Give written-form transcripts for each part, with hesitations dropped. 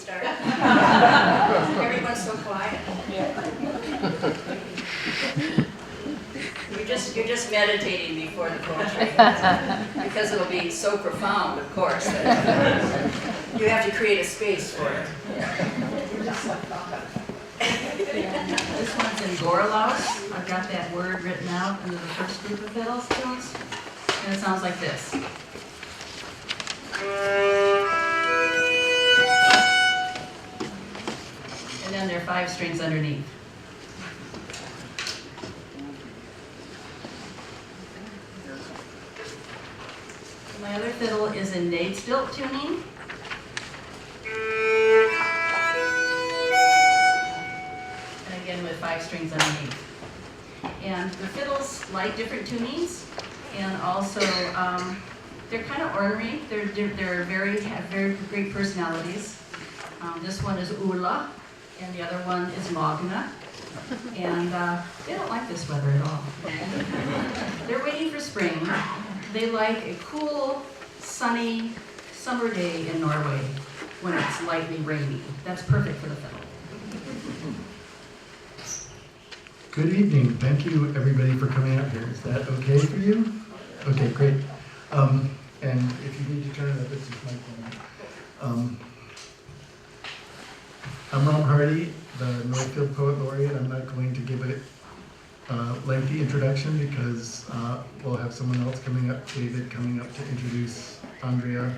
start? Everyone's so quiet. You're just meditating before the poetry, because it'll be so profound, of course, that you have to create a space for it. This one's in Gorrolaus. I've got that word written out under the first group of fiddles tunes, and it sounds like this. And then there are 5 strings underneath. My other fiddle is in Nedstilt tuning. And again with 5 strings underneath. And the fiddles like different tunings, and also they're kind of ornery. They're have very great personalities. This one is Ulla, and the other one is Magna. And they don't like this weather at all. They're waiting for spring. They like a cool, sunny summer day in Norway when it's lightly rainy. That's perfect for the fiddle. Good evening. Thank you, everybody, for coming out here. Is that okay for you? Okay, great. And if you need to turn it up, it's just my phone. I'm Ron Hardy, the Northfield Poet Laureate. I'm not going to give it lengthy introduction because we'll have someone else coming up, David, coming up to introduce Andrea.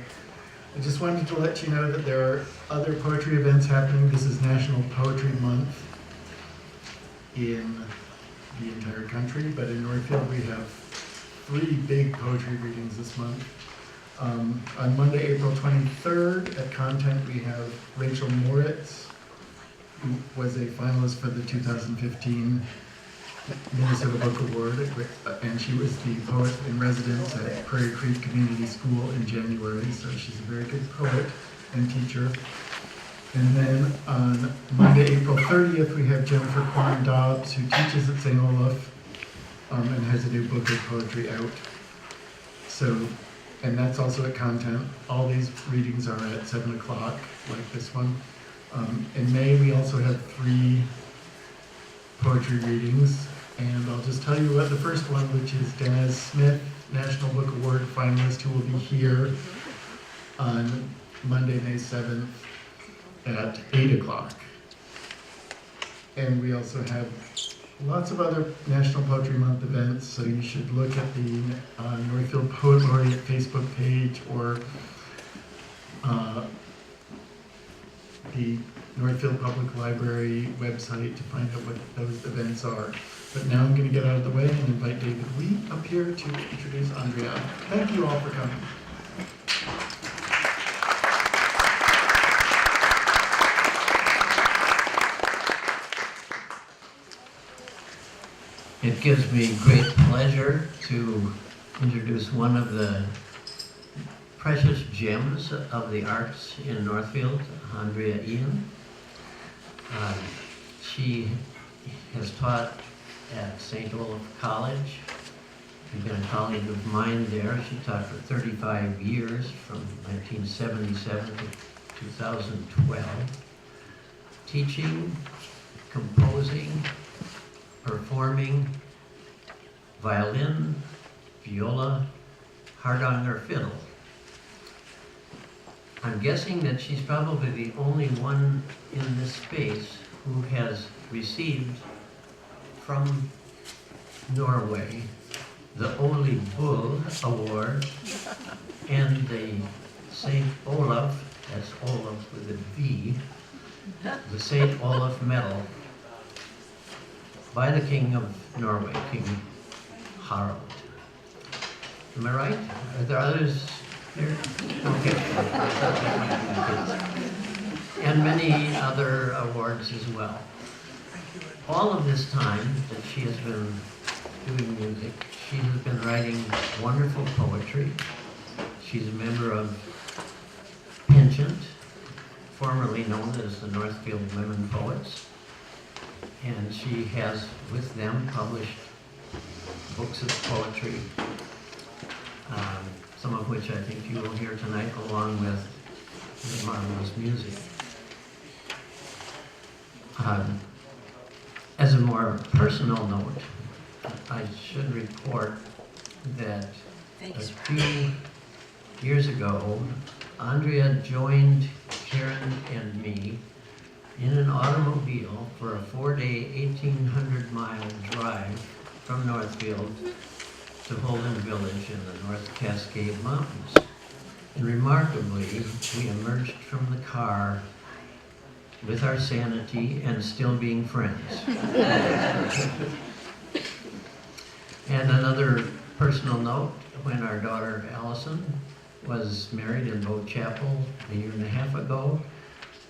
I just wanted to let you know that there are other poetry events happening. This is National Poetry Month in the entire country, but in Northfield we have 3 big poetry readings this month. On Monday, April 23rd at Content, we have Rachel Moritz, who was a finalist for the 2015 Minnesota Book Award, and she was the poet in residence at Prairie Creek Community School in January, so she's a very good poet and teacher. And then on Monday, April 30th, we have Jennifer Kwan Dobbs, who teaches at St. Olaf and has a new book of poetry out. So, and that's also at Content. All these readings are at 7 o'clock, like this one. In May, we also have 3 poetry readings, and I'll just tell you about the first one, which is Dennis Smith, National Book Award finalist, who will be here on Monday, May 7th at 8 o'clock. And we also have lots of other National Poetry Month events, so you should look at the Northfield Poet Laureate Facebook page or the Northfield Public Library website to find out what those events are. But now I'm going to get out of the way and invite David Lee up here to introduce Andrea. Thank you all for coming. It gives me great pleasure to introduce one of the precious gems of the arts in Northfield, Andrea Een. She has taught at St. Olaf College. She's been a colleague of mine there. She taught for 35 years, from 1977 to 2012, teaching, composing, performing violin, viola, Hardanger fiddle. I'm guessing that she's probably the only one in this space who has received from Norway the Ole Bull Award and the St. Olaf, that's Olaf with a V, the St. Olaf Medal by the King of Norway, King Harald. Am I right? Are there others here? Okay. And many other awards as well. All of this time that she has been doing music, she has been writing wonderful poetry. She's a member of Penchant, formerly known as the Northfield Women Poets. And she has, with them, published books of poetry, some of which I think you will hear tonight, along with marvelous music. As a more personal note, I should report that a few years ago, Andrea joined Karen and me in an automobile for a 4-day, 1,800-mile drive from Northfield to Holden Village in the North Cascade Mountains. And remarkably, we emerged from the car with our sanity and still being friends. And another personal note, when our daughter Allison was married in Bow Chapel a year and a half ago,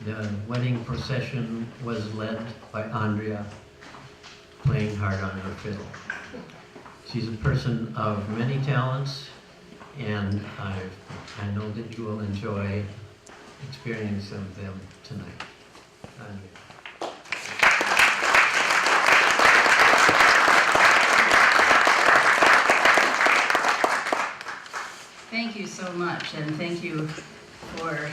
the wedding procession was led by Andrea playing hard on her fiddle. She's a person of many talents, and I know that you will enjoy experiencing them tonight. Andrea. Thank you so much, and thank you for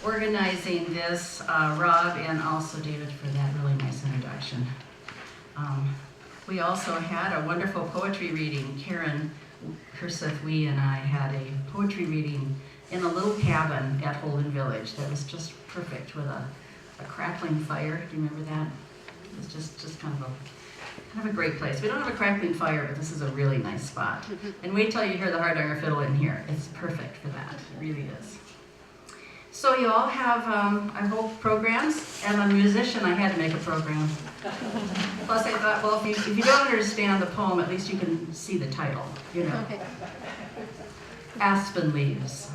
organizing this, Rob, and also David for that really nice introduction. We also had a wonderful poetry reading. Karen Herseth-Wee and I had a poetry reading in a little cabin at Holden Village that was just perfect with a crackling fire. Do you remember that? It was just kind of a great place. We don't have a crackling fire, but this is a really nice spot. And wait till you hear the Hardanger fiddle in here. It's perfect for that. It really is. So you all have, I hope, programs. And I'm a musician, I had to make a program. Plus I thought, well, if you don't understand the poem, at least you can see the title, you know. Okay. Aspen Leaves.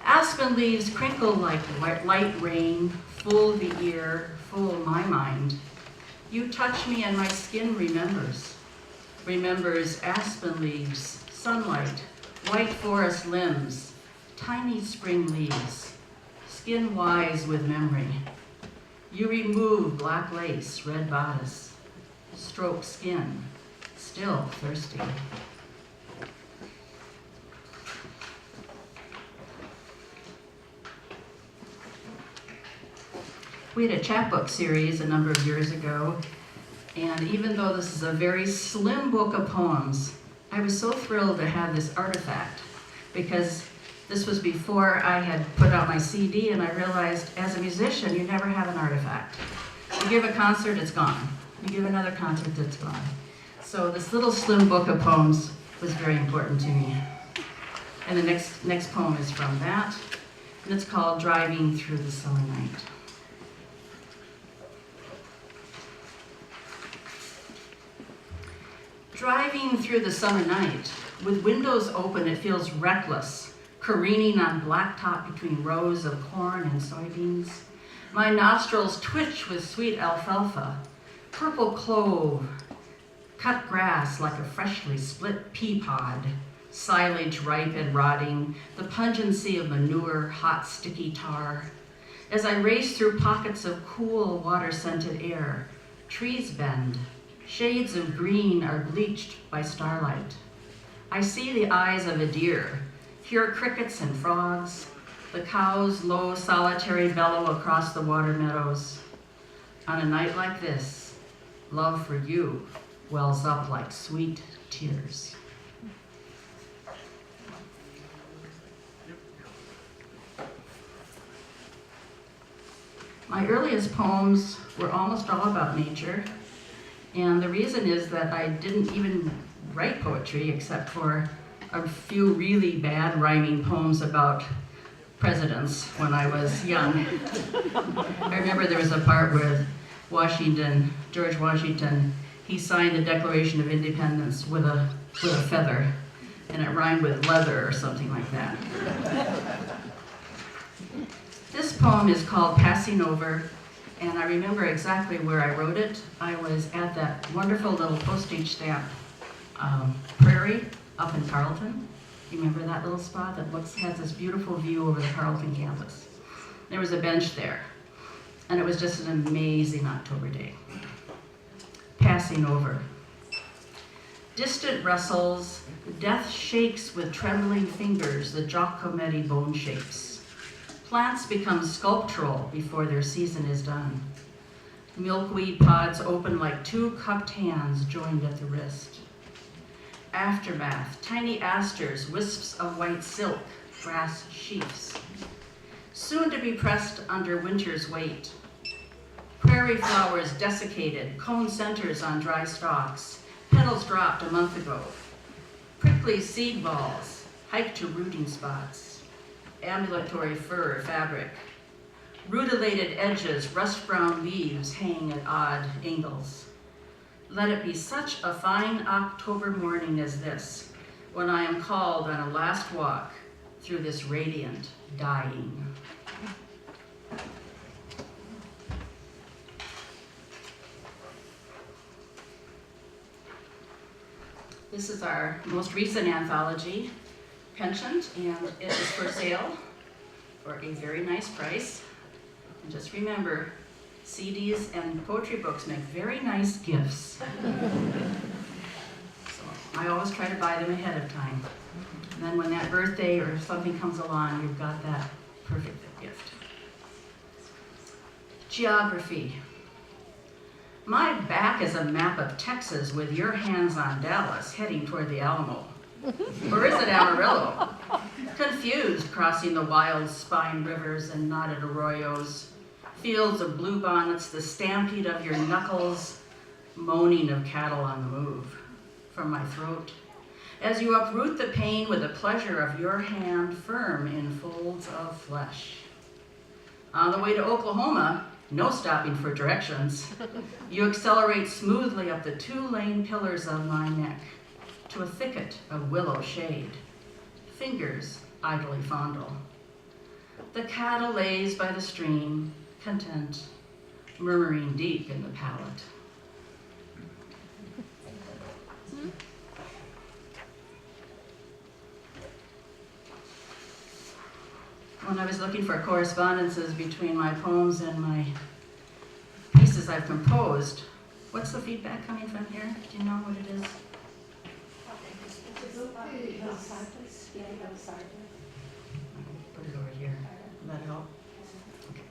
Aspen leaves crinkle like light rain, full the ear, full my mind. You touch me and my skin remembers aspen leaves, sunlight, white forest limbs, tiny spring leaves, skin wise with memory. You remove black lace, red bodice, stroke skin, still thirsty. We had a chapbook series a number of years ago, and even though this is a very slim book of poems, I was so thrilled to have this artifact, because this was before I had put out my CD, and I realized as a musician, you never have an artifact. You give a concert, it's gone. You give another concert, it's gone. So this little slim book of poems was very important to me. And the next poem is from that, and it's called Driving Through the Summer Night. Driving through the summer night, with windows open, it feels reckless, careening on blacktop between rows of corn and soybeans. My nostrils twitch with sweet alfalfa, purple clove, cut grass like a freshly split pea pod, silage ripe and rotting, the pungency of manure, hot sticky tar. As I race through pockets of cool water-scented air, trees bend, shades of green are bleached by starlight. I see the eyes of a deer, hear crickets and frogs, the cow's low solitary bellow across the water meadows. On a night like this, love for you wells up like sweet tears. My earliest poems were almost all about nature. And the reason is that I didn't even write poetry except for a few really bad rhyming poems about presidents when I was young. I remember there was a part where George Washington, he signed the Declaration of Independence with a feather, and it rhymed with leather or something like that. This poem is called Passing Over. And I remember exactly where I wrote it. I was at that wonderful little postage stamp prairie up in Carleton. You remember that little spot that has this beautiful view over the Carleton campus? There was a bench there, and it was just an amazing October day. Passing over. Distant rustles, death shakes with trembling fingers the Giacometti bone shapes. Plants become sculptural before their season is done. Milkweed pods open like two cupped hands joined at the wrist. Aftermath, tiny asters, wisps of white silk, brass sheafs. Soon to be pressed under winter's weight. Prairie flowers desiccated, cone centers on dry stalks, petals dropped a month ago. Prickly seed balls, hiked to rooting spots. Ambulatory fur fabric. Rutilated edges, rust-brown leaves hang at odd angles. Let it be such a fine October morning as this, when I am called on a last walk through this radiant dying. This is our most recent anthology, Penchant, and it is for sale for a very nice price. And just remember, CDs and poetry books make very nice gifts. So I always try to buy them ahead of time. And then when that birthday or something comes along, you've got that perfect gift. Geography. My back is a map of Texas with your hands on Dallas heading toward the Alamo. Or is it Amarillo? Confused crossing the wild spine rivers and knotted arroyos, fields of bluebonnets, the stampede of your knuckles, moaning of cattle on the move from my throat, as you uproot the pain with the pleasure of your hand firm in folds of flesh. On the way to Oklahoma, no stopping for directions, you accelerate smoothly up the two-lane pillars of my neck to a thicket of willow shade. Fingers idly fondle. The cattle lays by the stream, content, murmuring deep in the palate. When I was looking for correspondences between my poems and my pieces I've composed, what's the feedback coming from here? Do you know what it is? Put it over here. Will that help? Okay.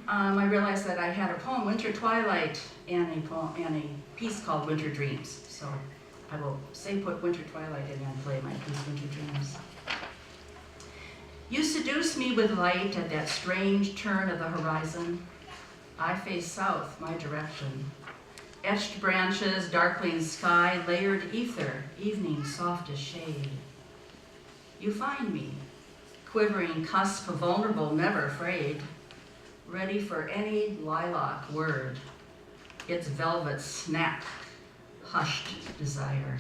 I realized that I had a poem, Winter Twilight, and a piece called Winter Dreams. So I will put Winter Twilight in and play my piece, Winter Dreams. You seduce me with light at that strange turn of the horizon. I face south, my direction. Etched branches, darkling sky, layered ether, evening soft as shade. You find me, quivering cusp, vulnerable, never afraid, ready for any lilac word, its velvet snap, hushed desire.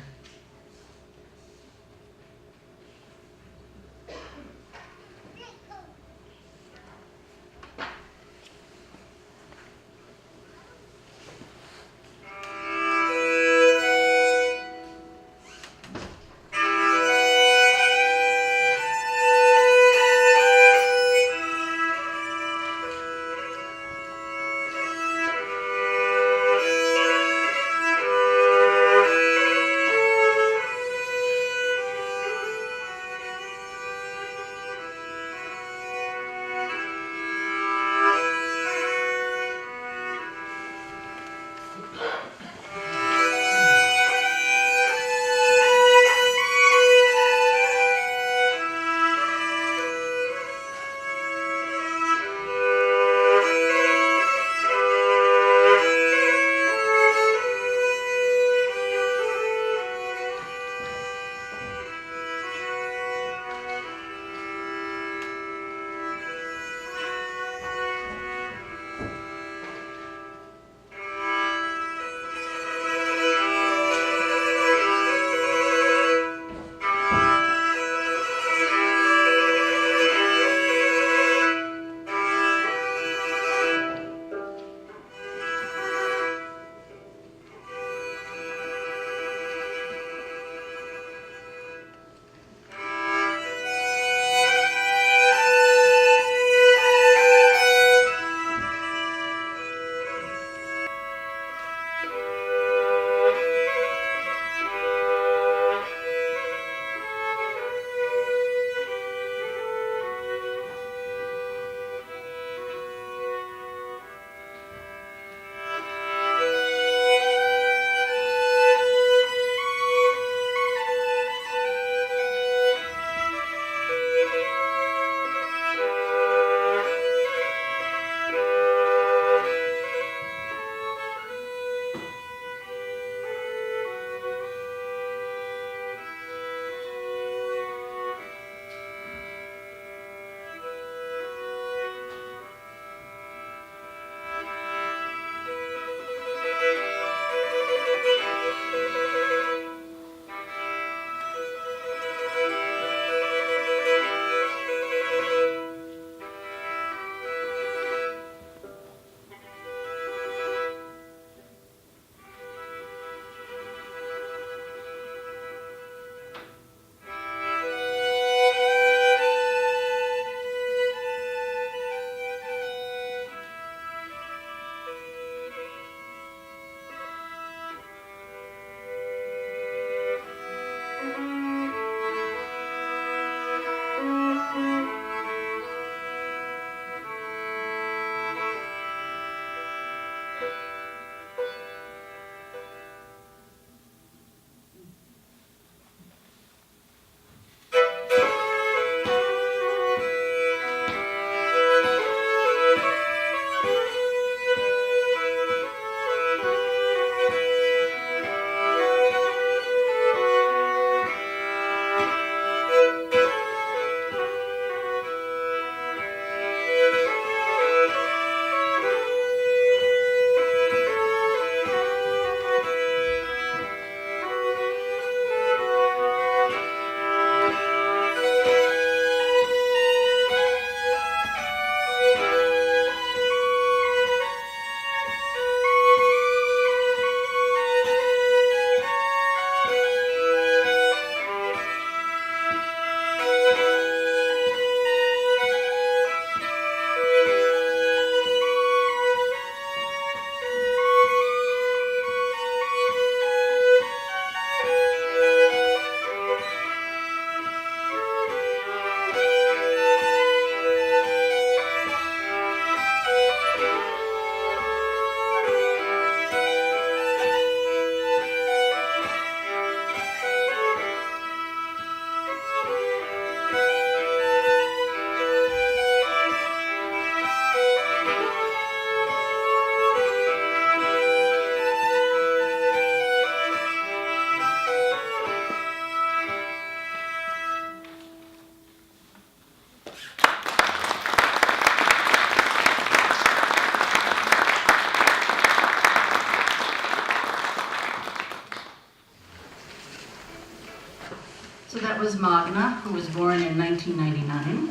Magna, who was born in 1999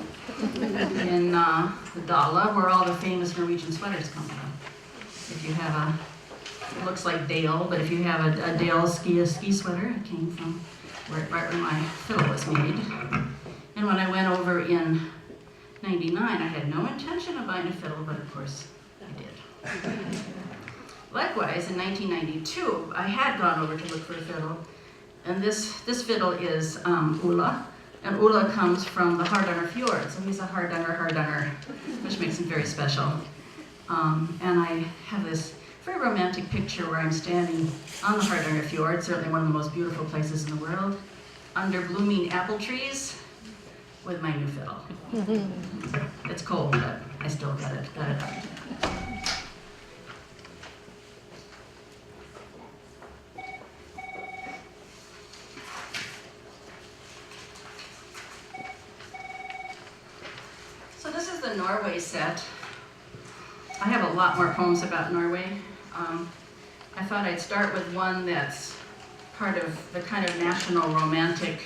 in Dala, where all the famous Norwegian sweaters come from. If you have it looks like Dale, but if you have a Dale ski sweater, it came from right where my fiddle was made. And when I went over in 99, I had no intention of buying a fiddle, but of course I did. Likewise, in 1992, I had gone over to look for a fiddle, and this fiddle is Ulla, and Ulla comes from the Hardanger fjord, so he's a Hardanger, which makes him very special. And I have this very romantic picture where I'm standing on the Hardanger fjord, certainly one of the most beautiful places in the world, under blooming apple trees, with my new fiddle. It's cold, but I still got it up. So this is the Norway set. I have a lot more poems about Norway. I thought I'd start with one that's part of the kind of national romantic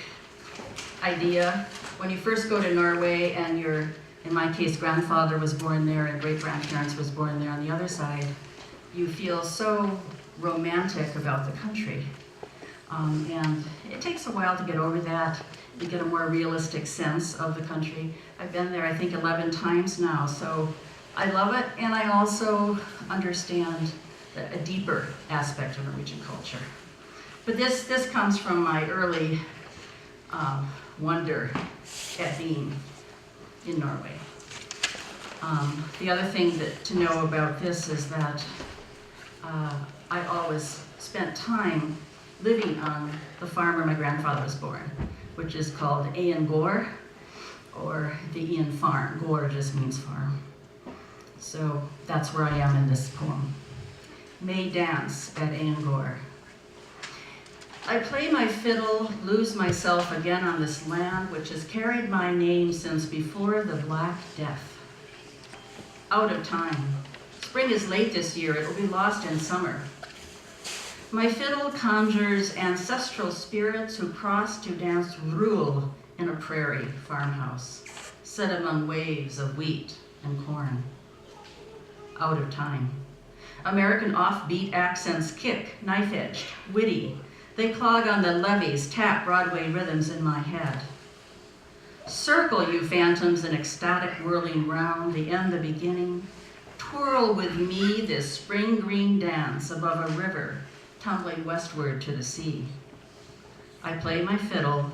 idea. When you first go to Norway and your, in my case, grandfather was born there and great-grandparents was born there on the other side, you feel so romantic about the country. And it takes a while to get over that. You get a more realistic sense of the country. I've been there, I think, 11 times now, so I love it, and I also understand a deeper aspect of Norwegian culture. But this comes from my early wonder at being in Norway. The other thing to know about this is that I always spent time living on the farm where my grandfather was born, which is called Eengaard, or the Een farm. Gård just means farm. So that's where I am in this poem. May dance at Eengaard. I play my fiddle, lose myself again on this land which has carried my name since before the Black Death. Out of time. Spring is late this year, it will be lost in summer. My fiddle conjures ancestral spirits who crossed to dance rule in a prairie farmhouse, set among waves of wheat and corn. Out of time. American offbeat accents kick, knife-edged, witty. They clog on the levees, tap Broadway rhythms in my head. Circle, you phantoms, in ecstatic whirling round, the end, the beginning. Twirl with me this spring green dance above a river, tumbling westward to the sea. I play my fiddle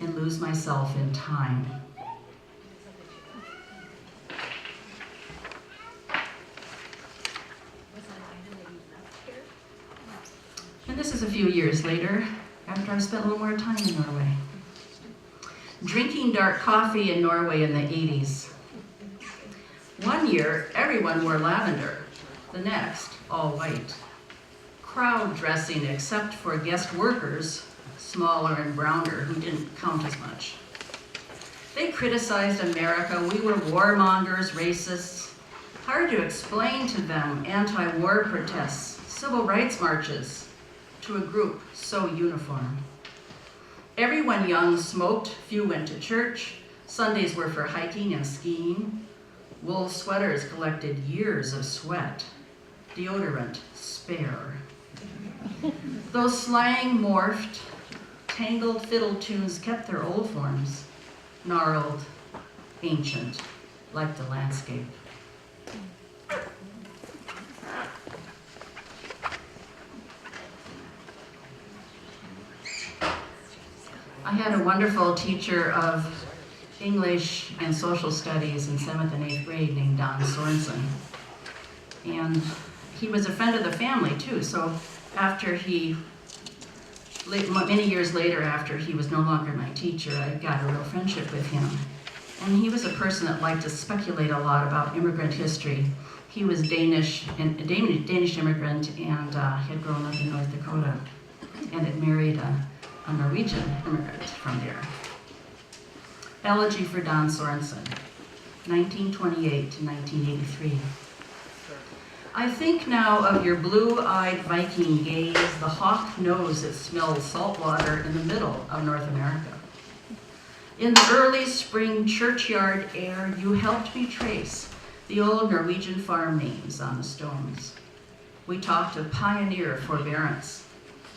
and lose myself in time. And this is a few years later, after I've spent a little more time in Norway. Drinking dark coffee in Norway in the 80s. One year, everyone wore lavender. The next, all white. Crowd dressing except for guest workers, smaller and browner, who didn't count as much. They criticized America. We were warmongers, racists. Hard to explain to them anti-war protests, civil rights marches, to a group so uniform. Everyone young smoked, few went to church. Sundays were for hiking and skiing. Wool sweaters collected years of sweat. Deodorant, spare. Though slang morphed, tangled fiddle tunes kept their old forms, gnarled, ancient, like the landscape. I had a wonderful teacher of English and social studies in 7th and 8th grade named Don Sorensen. And he was a friend of the family too, so after many years later, after he was no longer my teacher, I got a real friendship with him. And he was a person that liked to speculate a lot about immigrant history. He was Danish immigrant, and had grown up in North Dakota and had married a Norwegian immigrant from there. Elegy for Don Sorensen, 1928 to 1983. I think now of your blue-eyed Viking gaze. The hawk knows it smells salt water in the middle of North America. In the early spring churchyard air, you helped me trace the old Norwegian farm names on the stones. We talked of pioneer forbearance,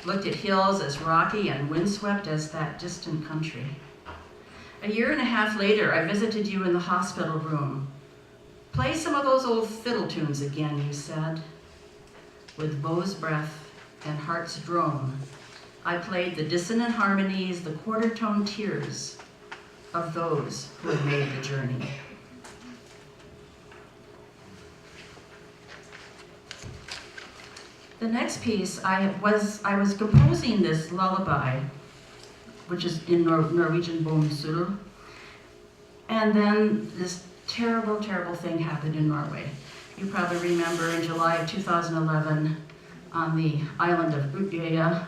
looked at hills as rocky and windswept as that distant country. A year and a half later, I visited you in the hospital room. Play some of those old fiddle tunes again, you said. With bow's breath and heart's drone, I played the dissonant harmonies, the quarter-tone tears of those who had made the journey. The next piece, I was composing this lullaby, which is in Norwegian Bånsull, and then this terrible, terrible thing happened in Norway. You probably remember in July of 2011, on the island of Utøya,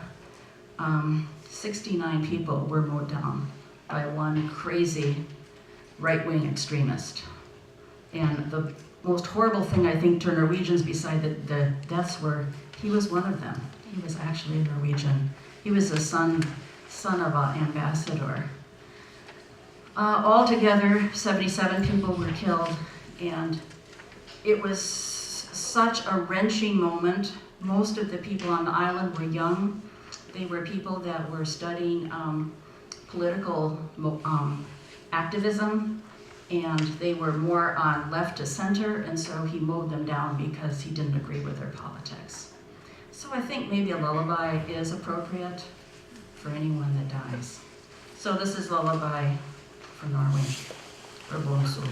69 people were mowed down by one crazy right-wing extremist. And the most horrible thing, I think, to Norwegians beside the deaths were, he was one of them. He was actually Norwegian. He was a son of an ambassador. Altogether, 77 people were killed, and it was such a wrenching moment. Most of the people on the island were young. They were people that were studying political activism, and they were more on left to center, and so he mowed them down because he didn't agree with their politics. So I think maybe a lullaby is appropriate for anyone that dies. So this is Lullaby for Norway, or Bånsull.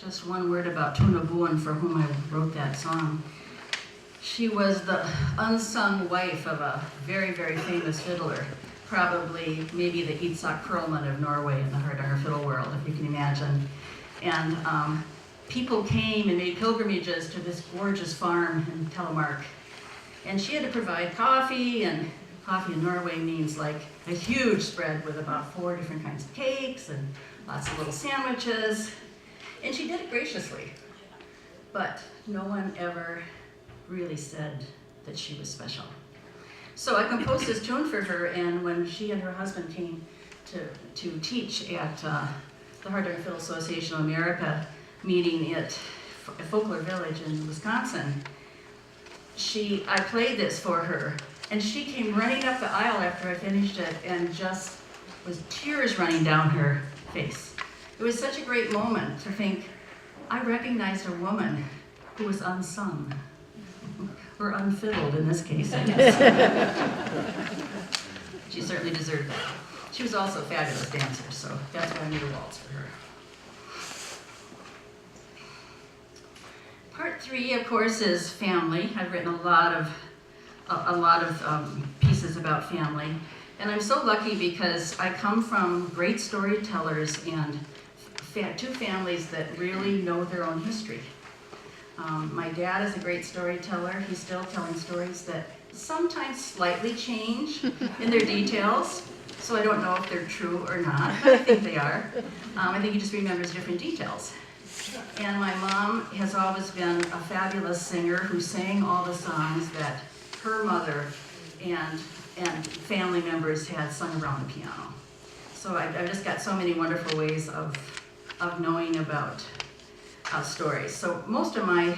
just one word about Tuna Buen, for whom I wrote that song. She was the unsung wife of a very, very famous fiddler, probably maybe the Itzhak Perlman of Norway in the Hardanger fiddle world, if you can imagine. And people came and made pilgrimages to this gorgeous farm in Telemark. And she had to provide coffee, and coffee in Norway means like a huge spread with about 4 different kinds of cakes and lots of little sandwiches. And she did it graciously. But no one ever really said that she was special. So I composed this tune for her, and when she and her husband came to teach at the Hardanger Fiddle Association of America meeting at Folklore Village in Wisconsin, I played this for her, and she came running up the aisle after I finished it and just was tears running down her face. It was such a great moment to think, I recognized a woman who was unsung, or unfiddled in this case, I guess. She certainly deserved that. She was also a fabulous dancer, so that's why I made a waltz for her. Part 3, of course, is family. I've written a lot of pieces about family, and I'm so lucky because I come from great storytellers and two families that really know their own history. My dad is a great storyteller. He's still telling stories that sometimes slightly change in their details, so I don't know if they're true or not, but I think they are. I think he just remembers different details. And my mom has always been a fabulous singer who sang all the songs that her mother and family members had sung around the piano. So I've just got so many wonderful ways of knowing about stories. So most of my,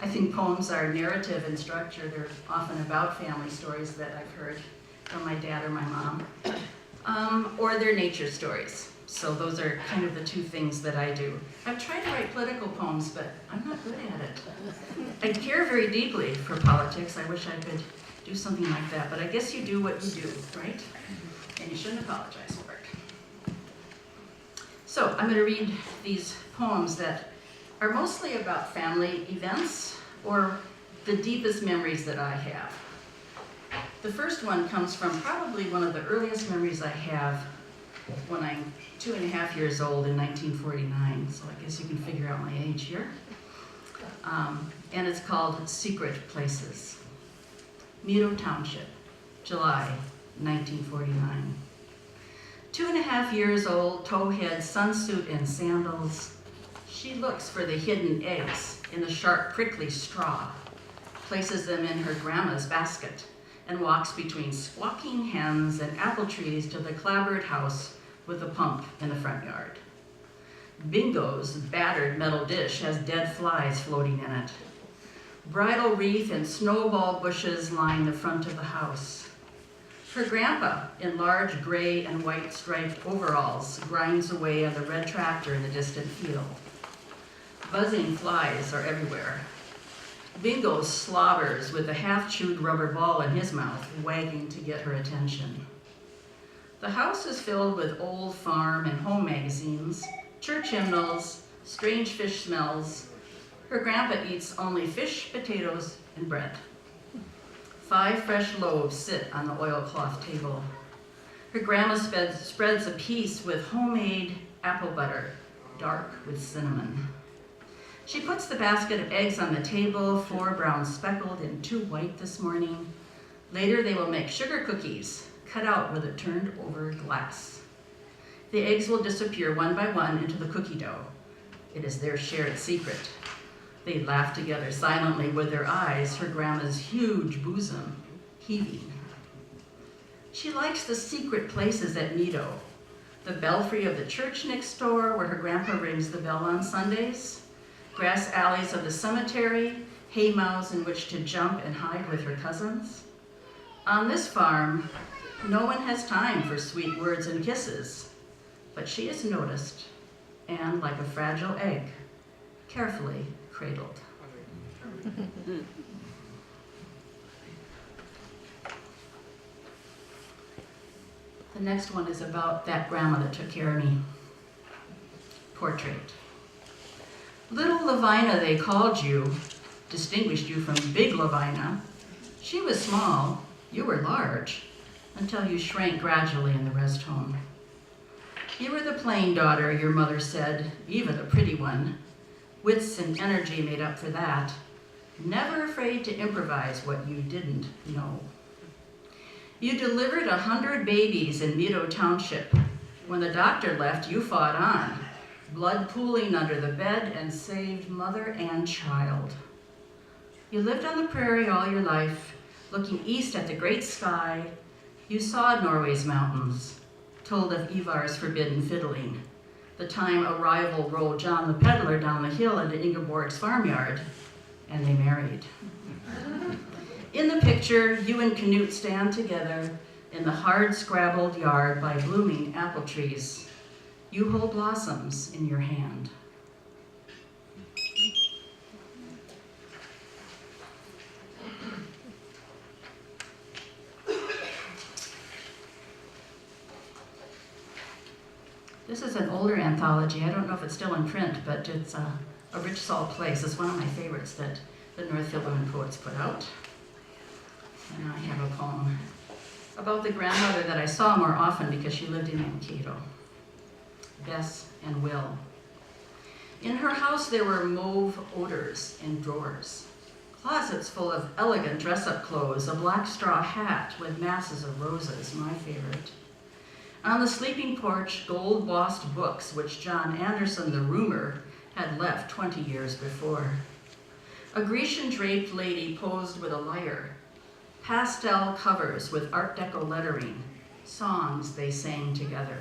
I think, poems are narrative in structure. They're often about family stories that I've heard from my dad or my mom, or they're nature stories. So those are kind of the two things that I do. I've tried to write political poems, but I'm not good at it. I care very deeply for politics. I wish I could do something like that, but I guess you do what you do, right? And you shouldn't apologize for it. So I'm going to read these poems that are mostly about family events or the deepest memories that I have. The first one comes from probably one of the earliest memories I have when I'm 2.5 years old in 1949, so I guess you can figure out my age here. And it's called Secret Places. Meadow Township, July 1949. 2.5 years old, towhead, sunsuit, and sandals. She looks for the hidden eggs in the sharp, prickly straw, places them in her grandma's basket, and walks between squawking hens and apple trees to the clapboard house with a pump in the front yard. Bingo's battered metal dish has dead flies floating in it. Bridal wreath and snowball bushes line the front of the house. Her grandpa, in large gray and white striped overalls, grinds away on the red tractor in the distant field. Buzzing flies are everywhere. Bingo slobbers with a half-chewed rubber ball in his mouth, wagging to get her attention. The house is filled with old farm and home magazines, church hymnals, strange fish smells. Her grandpa eats only fish, potatoes, and bread. 5 fresh loaves sit on the oilcloth table. Her grandma spreads a piece with homemade apple butter, dark with cinnamon. She puts the basket of eggs on the table, 4 brown speckled and 2 white this morning. Later they will make sugar cookies, cut out with a turned over glass. The eggs will disappear one by one into the cookie dough. It is their shared secret. They laugh together silently with their eyes, her grandma's huge bosom heaving. She likes the secret places at Meadow, the belfry of the church next door where her grandpa rings the bell on Sundays, grass alleys of the cemetery, haymows in which to jump and hide with her cousins. On this farm, no one has time for sweet words and kisses, but she is noticed and, like a fragile egg, carefully cradled. The next one is about that grandma that took care of me. Portrait. Little Lavina, they called you, distinguished you from Big Lavina. She was small, you were large, until you shrank gradually in the rest home. You were the plain daughter, your mother said, Eva the pretty one. Wits and energy made up for that. Never afraid to improvise what you didn't know. You delivered 100 babies in Meadow Township. When the doctor left, you fought on, blood pooling under the bed, and saved mother and child. You lived on the prairie all your life, looking east at the great sky. You saw Norway's mountains, told of Ivar's forbidden fiddling, the time a rival rolled John the peddler down the hill into Ingeborg's farmyard, and they married. In the picture, you and Canute stand together in the hard-scrabbled yard by blooming apple trees. You hold blossoms in your hand. This is an older anthology. I don't know if it's still in print, but it's a rich salt place. It's one of my favorites that the Northfield women poets put out. And I have a poem about the grandmother that I saw more often because she lived in Mankato. Bess and Will. In her house there were mauve odors in drawers, closets full of elegant dress-up clothes, a black straw hat with masses of roses, my favorite. On the sleeping porch, gold-bossed books which John Anderson, the roomer, had left 20 years before. A Grecian-draped lady posed with a lyre, pastel covers with Art Deco lettering, songs they sang together.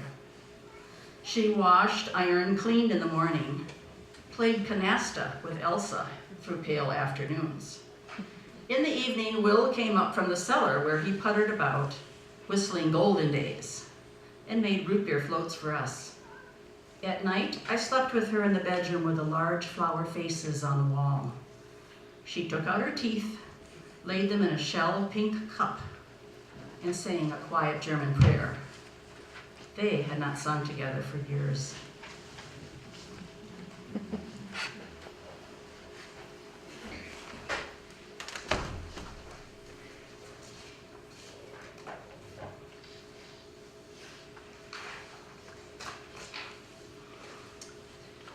She washed, ironed, cleaned in the morning, played canasta with Elsa through pale afternoons. In the evening, Will came up from the cellar where he puttered about, whistling Golden Days, and made root beer floats for us. At night, I slept with her in the bedroom with the large flower faces on the wall. She took out her teeth, laid them in a shell pink cup, and sang a quiet German prayer. They had not sung together for years.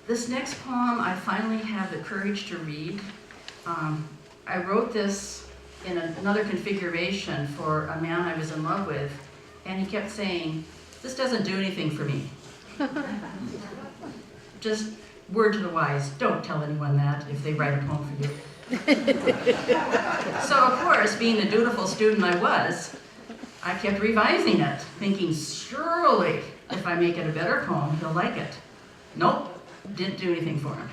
This next poem I finally have the courage to read. I wrote this in another configuration for a man I was in love with, and he kept saying, "This doesn't do anything for me." Just word to the wise, don't tell anyone that if they write a poem for you. So of course, being the dutiful student I was, I kept revising it, thinking surely if I make it a better poem, he'll like it. Nope, didn't do anything for him.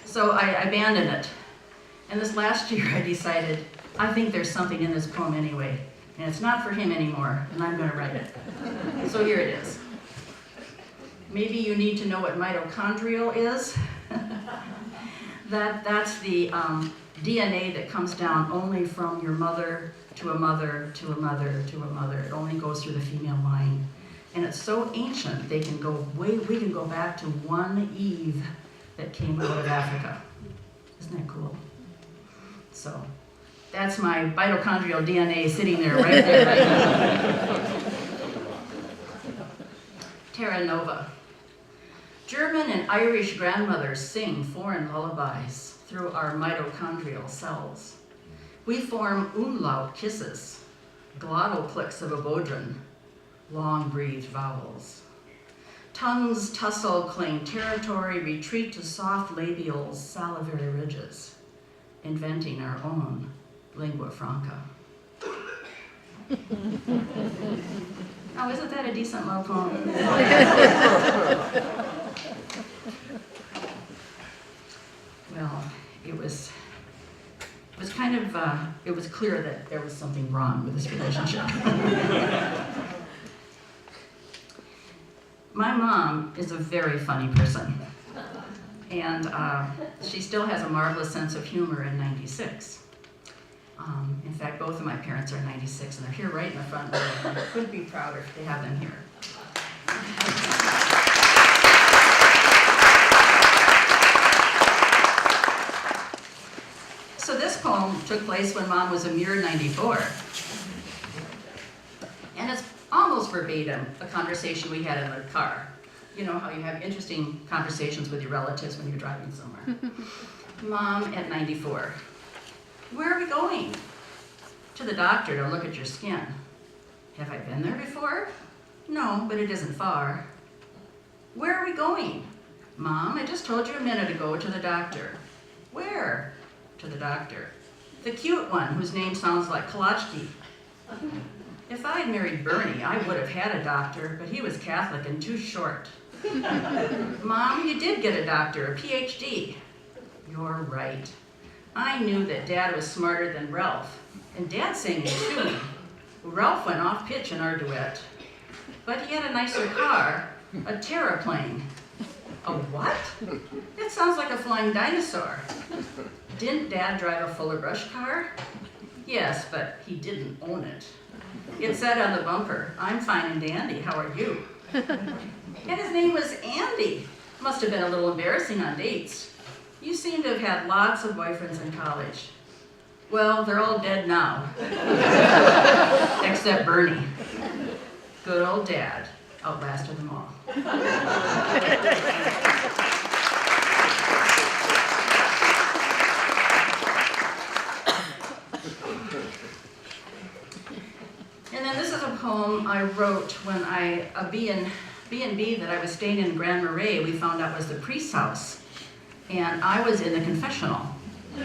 So I abandoned it. And this last year I decided, I think there's something in this poem anyway, and it's not for him anymore, and I'm going to write it. So here it is. Maybe you need to know what mitochondrial is. That's the DNA that comes down only from your mother to a mother to a mother to a mother. It only goes through the female line. And it's so ancient, we can go back to one Eve that came out of Africa. Isn't that cool? So that's my mitochondrial DNA sitting there right there right now. Terra Nova. German and Irish grandmothers sing foreign lullabies through our mitochondrial cells. We form umlaut kisses, glottal clicks of a bodhrán, long-breathed vowels. Tongues tussle, claim territory, retreat to soft labials, salivary ridges, inventing our own lingua franca. Oh, isn't that a decent love poem? Well, it was kind of, it was clear that there was something wrong with this relationship. My mom is a very funny person, and she still has a marvelous sense of humor in 96. In fact, both of my parents are 96, and they're here right in the front row, and I couldn't be prouder to have them here. poem took place when Mom was a mere 94. And it's almost verbatim a conversation we had in the car. You know how you have interesting conversations with your relatives when you're driving somewhere. Mom at 94. Where are we going? To the doctor to look at your skin. Have I been there before? No, but it isn't far. Where are we going? Mom, I just told you a minute ago, to the doctor. Where? To the doctor. The cute one whose name sounds like Kolachki. If I had married Bernie, I would have had a doctor, but he was Catholic and too short. Mom, you did get a doctor, a PhD. You're right. I knew that Dad was smarter than Ralph, and Dad sang in tune. Ralph went off pitch in our duet, but he had a nicer car, a Terra plane. A what? That sounds like a flying dinosaur. Didn't Dad drive a Fuller Brush car? Yes, but he didn't own it. It said on the bumper, I'm fine and dandy, how are you? And his name was Andy. Must have been a little embarrassing on dates. You seem to have had lots of boyfriends in college. Well, they're all dead now. Except Bernie. Good old Dad outlasted them all. And then this is a poem I wrote when a B&B that I was staying in Grand Marais, we found out was the priest's house. And I was in the confessional.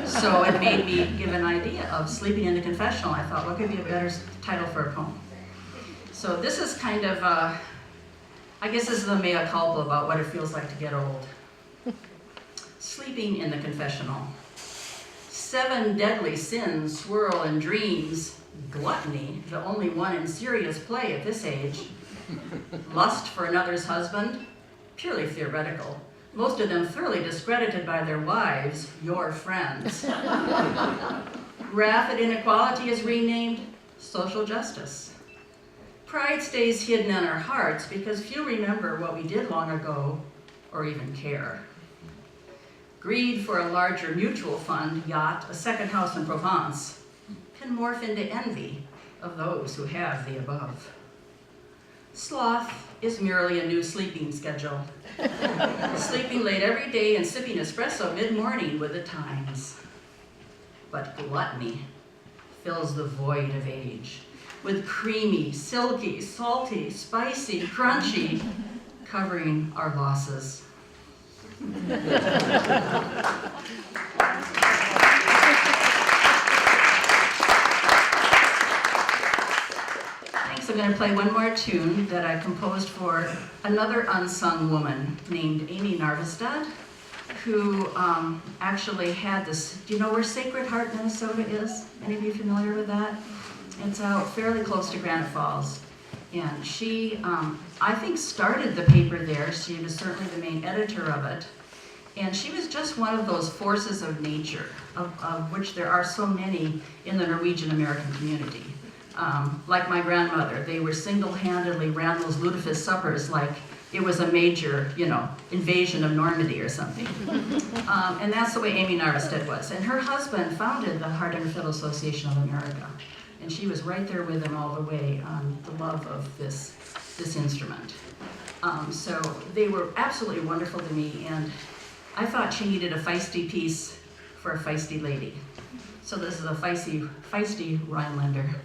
So it made me give an idea of sleeping in the confessional. I thought, what could be a better title for a poem? So this is kind of, I guess this is a mea culpa about what it feels like to get old. Sleeping in the confessional. 7 deadly sins swirl in dreams. Gluttony, the only one in serious play at this age. Lust for another's husband, purely theoretical. Most of them thoroughly discredited by their wives, your friends. Wrath at inequality is renamed social justice. Pride stays hidden in our hearts because few remember what we did long ago or even care. Greed for a larger mutual fund, yacht, a second house in Provence can morph into envy of those who have the above. Sloth is merely a new sleeping schedule. Sleeping late every day and sipping espresso mid-morning with the times. But gluttony fills the void of age with creamy, silky, salty, spicy, crunchy, covering our losses. I'm going to play one more tune that I composed for another unsung woman named Amy Narvestad, who actually had this. Do you know where Sacred Heart, Minnesota is? Any of you familiar with that? It's out fairly close to Granite Falls. And she, I think, started the paper there. She was certainly the main editor of it. And she was just one of those forces of nature, of which there are so many in the Norwegian American community. Like my grandmother, they were single-handedly ran those lutefisk suppers like it was a major, invasion of Normandy or something. And that's the way Amy Narvestad was. And her husband founded the Hardanger Fiddle Association of America. And she was right there with him all the way on the love of this instrument. So they were absolutely wonderful to me, and I thought she needed a feisty piece for a feisty lady. So this is a feisty Reinlendar.